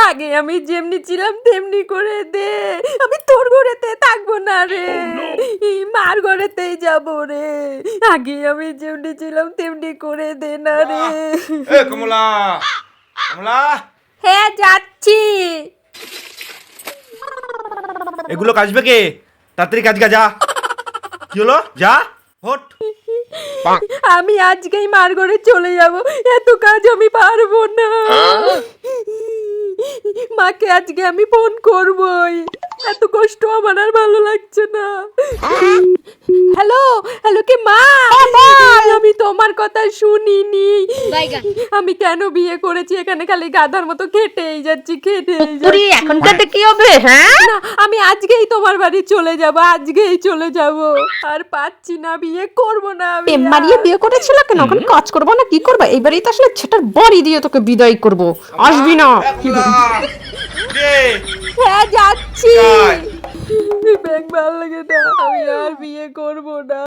আগে আমি যেমনি ছিলাম তেমনি করে দে, আমি তোর ঘরেতে থাকবো না রে, মার ঘরেতেই যাবো রে, আগে আমি যেমনি ছিলাম তেমনি করে দে না রে। এ কমলা, কমলা, হ্যাঁ যাচ্ছি। এগুলো কাজবে কে? তাড়াতাড়ি কাজ যা। কি হলো? যা হট। আমি আজকেই মার ঘরে চলে যাব, এত কাজ আমি পারবো না। মাকে আজকে আমি ফোন করবই, এত কষ্ট আমার আর ভালো লাগছে না। হ্যালো হ্যালো, কে মা? আমি তোমার কথা শুনিনি। আমি কেন বিয়ে করেছি, এখানে খালি গাধার মতো খেটেই যাচ্ছি, খেটেই যাচ্ছি। এখনকার কি হবে? হ্যাঁ, না, আমি আজকেই তোমার বাড়ি চলে যাব, আজকেই চলে যাব, আর পাচ্ছি না, বিয়ে করব না আমি। প্রেম মারিয়ে বিয়ে করেছিল কেন? এখন কাজ করবো না কি করবো? এইবারই তো আসলে ছেটার বড়ি দিয়ে তোকে বিদায় করব। আসবি না? হ্যাঁ যাচ্ছি। যাই। ব্যাগ ভালো লাগে না, আমি আর বিয়ে করব না।